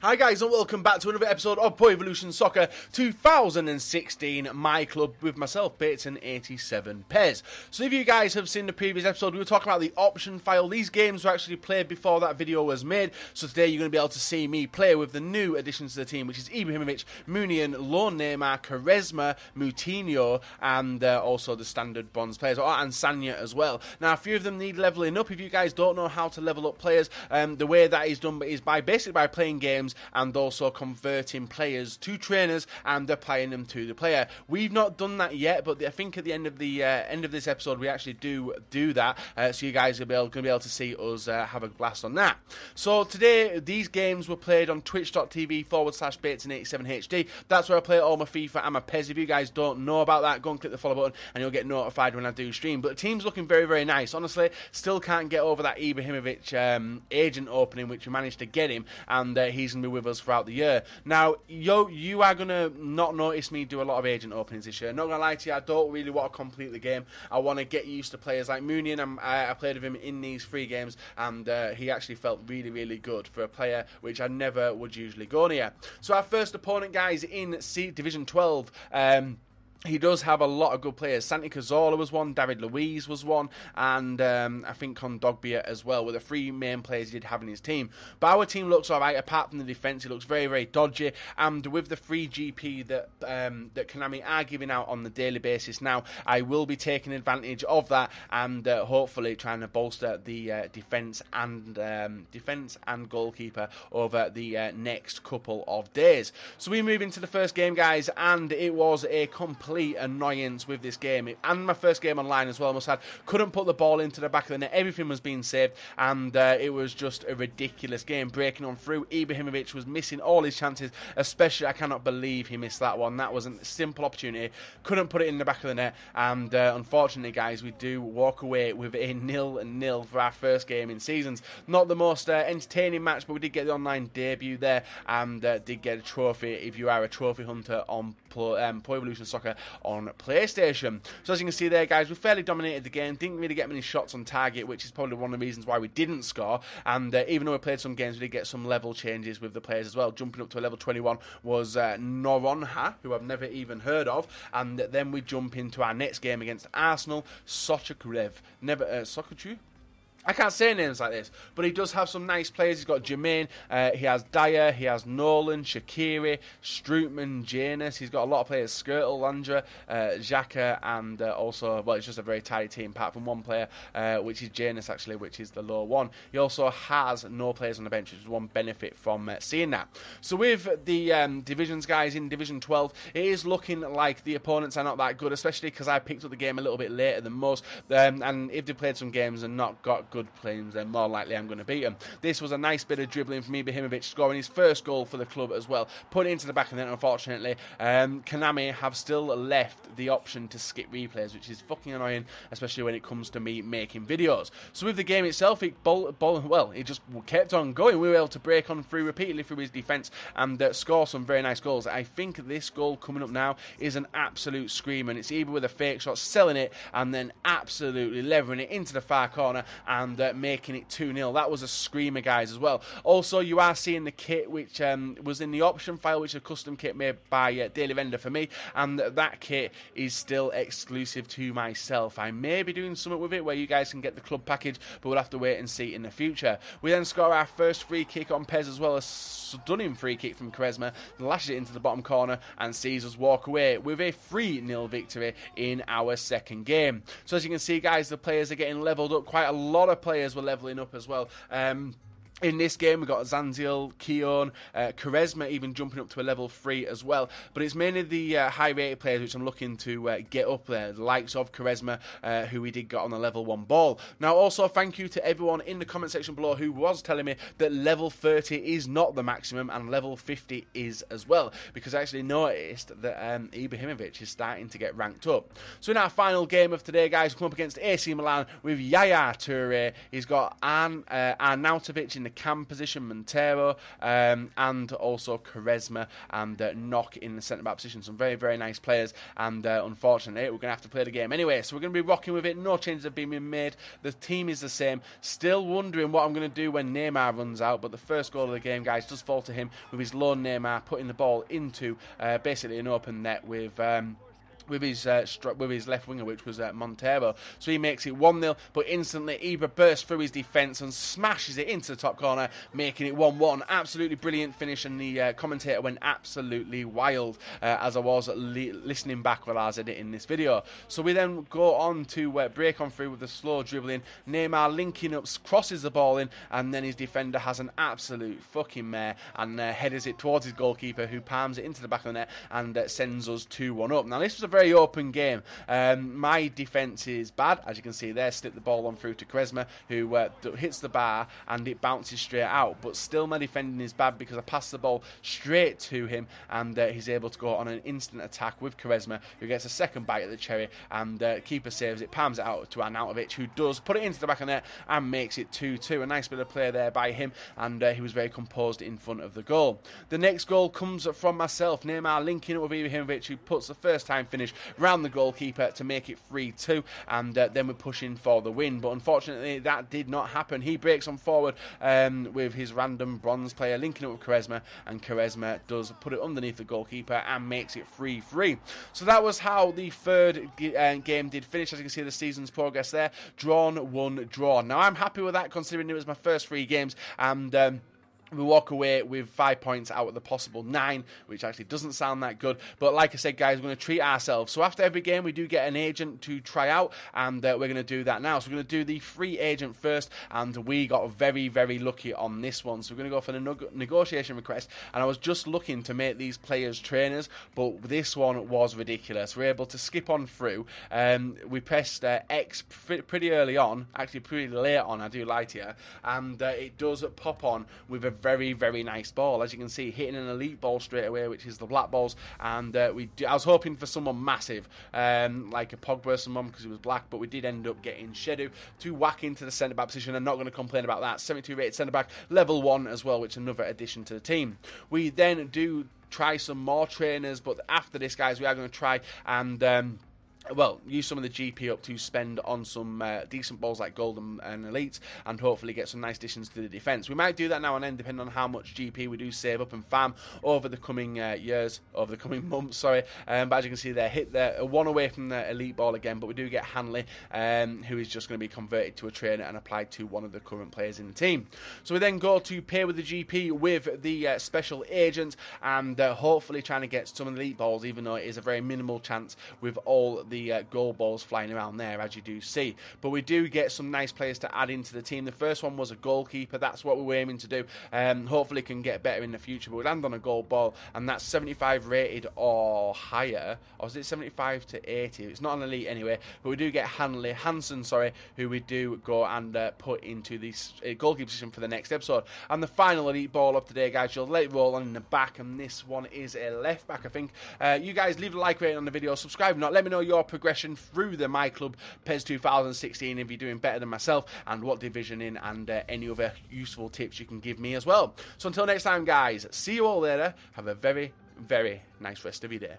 Hi guys and welcome back to another episode of Pro Evolution Soccer 2016 My Club with myself, Peyton87 PES. So if you guys have seen the previous episode, we were talking about the option file. These games were actually played before that video was made, so today you're going to be able to see me play with the new additions to the team, which is IBRAHIMOVIC, Munian, Lone Neymar, Quaresma, Moutinho, and also the standard bronze players, and Sanya as well. Now a few of them need leveling up. If you guys don't know how to level up players, the way that is done is basically by playing games and also converting players to trainers and applying them to the player. We've not done that yet, but I think at the end of this episode we actually do that, so you guys are going to be able to see us have a blast on that. So today these games were played on twitch.tv/Peyton87HD. That's where I play all my FIFA and my PES. If you guys don't know about that, go and click the follow button and you'll get notified when I do stream. But the team's looking very, very nice. Honestly, still can't get over that IBRAHIMOVIC agent opening, which we managed to get him, and he's going to be with us throughout the year. Now, you are going to not notice me do a lot of agent openings this year. Not going to lie to you, I don't really want to complete the game. I want to get used to players like Munian. I played with him in these 3 games, and he actually felt really, really good for a player which I never would usually go near. So our first opponent, guys, in Division 12, he does have a lot of good players. Santi Cazorla was one, David Luiz was one, and I think Kondogbia as well, were the 3 main players he did have in his team. But our team looks alright, apart from the defence. It looks very, very dodgy, and with the free GP that Konami are giving out on the daily basis now, I will be taking advantage of that and hopefully trying to bolster the defence and goalkeeper over the next couple of days. So we move into the first game, guys, and it was a complete annoyance with this game, and my first game online as well, I must add. Couldn't put the ball into the back of the net. Everything was being saved, and it was just a ridiculous game. Breaking on through, IBRAHIMOVIC was missing all his chances, especially I cannot believe he missed that one. That was a simple opportunity, couldn't put it in the back of the net, and unfortunately, guys, we do walk away with a 0-0 for our first game in seasons. Not the most entertaining match, but we did get the online debut there, and did get a trophy if you are a trophy hunter on Pro Evolution Soccer on PlayStation. So as you can see there, guys, we fairly dominated the game, didn't really get many shots on target, which is probably one of the reasons why we didn't score. And even though we played some games, we did get some level changes with the players as well. Jumping up to a level 21 was Noronha, who I've never even heard of, and then we jump into our next game against Arsenal, Sochakurev. Sochachu? I can't say names like this, but he does have some nice players. He's got Jermaine, he has Dyer, he has Nolan, Shaqiri, Strootman, Janus. He's got a lot of players, Skirtle, Landra, Xhaka, and also, well, it's just a very tight team, apart from one player, which is Janus, actually, which is the low one. He also has no players on the bench, which is one benefit from seeing that. So with the divisions, guys, in Division 12, it is looking like the opponents are not that good, especially because I picked up the game a little bit later than most, and if they played some games and not got good players, then more likely I'm going to beat him. This was a nice bit of dribbling from IBRAHIMOVIC, scoring his first goal for the club as well. Put it into the back of the net, unfortunately. Konami have still left the option to skip replays, which is fucking annoying, especially when it comes to me making videos. So with the game itself, it just kept on going. We were able to break on through repeatedly through his defence and score some very nice goals. I think this goal coming up now is an absolute screamer, and it's either with a fake shot, selling it, and then absolutely levering it into the far corner and making it 2-0. That was a screamer, guys, as well. Also, you are seeing the kit, which was in the option file, which is a custom kit made by Daily Vendor for me, and that kit is still exclusive to myself. I may be doing something with it where you guys can get the club package, but we'll have to wait and see in the future. We then score our first free kick on PES as well, a stunning free kick from Quaresma, lashes it into the bottom corner and sees us walk away with a 3-0 victory in our second game. So as you can see, guys, the players are getting leveled up. Quite a lot of players were leveling up as well. In this game, we got Zanziel, Keown, Quaresma even jumping up to a level 3 as well. But it's mainly the high-rated players which I'm looking to get up there, the likes of Quaresma, who we did get on the level 1 ball. Now, also, thank you to everyone in the comment section below who was telling me that level 30 is not the maximum and level 50 is as well, because I actually noticed that IBRAHIMOVIC is starting to get ranked up. So in our final game of today, guys, we come up against AC Milan with Yaya Toure. He's got Arnautovic in the cam position, Montero, and also Quaresma and Knock in the centre-back position. Some very, very nice players, and unfortunately, we're going to have to play the game anyway. So we're going to be rocking with it. No changes have been made. The team is the same. Still wondering what I'm going to do when Neymar runs out, but the first goal of the game, guys, does fall to him with his lone Neymar putting the ball into basically an open net with his left winger, which was Montero. So he makes it 1-0, but instantly Ibra bursts through his defence and smashes it into the top corner, making it 1-1. Absolutely brilliant finish, and the commentator went absolutely wild as I was listening back while I was editing this video. So we then go on to break on through with a slow dribbling. Neymar linking up, crosses the ball in, and then his defender has an absolute fucking mare and headers it towards his goalkeeper, who palms it into the back of the net and sends us 2-1 up. Now this was a very open game. My defence is bad, as you can see there. Slipped the ball on through to Quaresma, who hits the bar and it bounces straight out, but still my defending is bad because I passed the ball straight to him, and he's able to go on an instant attack with Quaresma, who gets a second bite at the cherry, and keeper saves it, palms it out to Arnautovic, who does put it into the back of the net and makes it 2-2. A nice bit of play there by him, and he was very composed in front of the goal. The next goal comes from myself. Neymar linking up with IBRAHIMOVIC, who puts the first time finish round the goalkeeper to make it 3-2, and then we're pushing for the win, but unfortunately that did not happen. He breaks on forward with his random bronze player linking up with Quaresma, and Quaresma does put it underneath the goalkeeper and makes it 3-3. So that was how the third game did finish. As you can see, the season's progress there: drawn, won, drawn. Now I'm happy with that, considering it was my first 3 games, and we walk away with 5 points out of the possible 9, which actually doesn't sound that good. But like I said, guys, we're going to treat ourselves. So after every game, we do get an agent to try out, and we're going to do that now. So we're going to do the free agent first, and we got very, very lucky on this one. So we're going to go for the negotiation request, and I was just looking to make these players trainers, but this one was ridiculous. We're able to skip on through. We pressed X pretty early on, actually pretty late on, I do lie to you, and it does pop on with a very, very nice ball, as you can see, hitting an elite ball straight away, which is the black balls. And I was hoping for someone massive, like a Pogba or someone, because it was black, but we did end up getting Shedu to whack into the centre back position. I'm not going to complain about that. 72 rated centre back, level 1 as well, which is another addition to the team. We then do try some more trainers, but after this, guys, we are going to try and well, use some of the GP up to spend on some decent balls like Golden and Elites, and hopefully get some nice additions to the defence. We might do that now and then, depending on how much GP we do save up and farm over the coming months, sorry. But as you can see there, hit the 1 away from the Elite ball again, but we do get Hanley, who is just going to be converted to a trainer and applied to one of the current players in the team. So we then go to pay with the GP with the special agent, and hopefully trying to get some of the Elite balls, even though it is a very minimal chance with all the goal balls flying around there, as you do see. But we do get some nice players to add into the team. The first one was a goalkeeper. That's what we're aiming to do. Hopefully can get better in the future, but we land on a goal ball, and that's 75 rated or higher, or is it 75 to 80? It's not an elite anyway, but we do get Hansen, who we do go and put into the goalkeeper position for the next episode. And the final elite ball of today, guys, you'll let it roll on in the back, and this one is a left back, I think. You guys leave a like rating on the video, subscribe, not let me know your progression through the myClub PES 2016 if you're doing better than myself, and what division in, and any other useful tips you can give me as well. So until next time, guys, see you all later. Have a very, very nice rest of your day.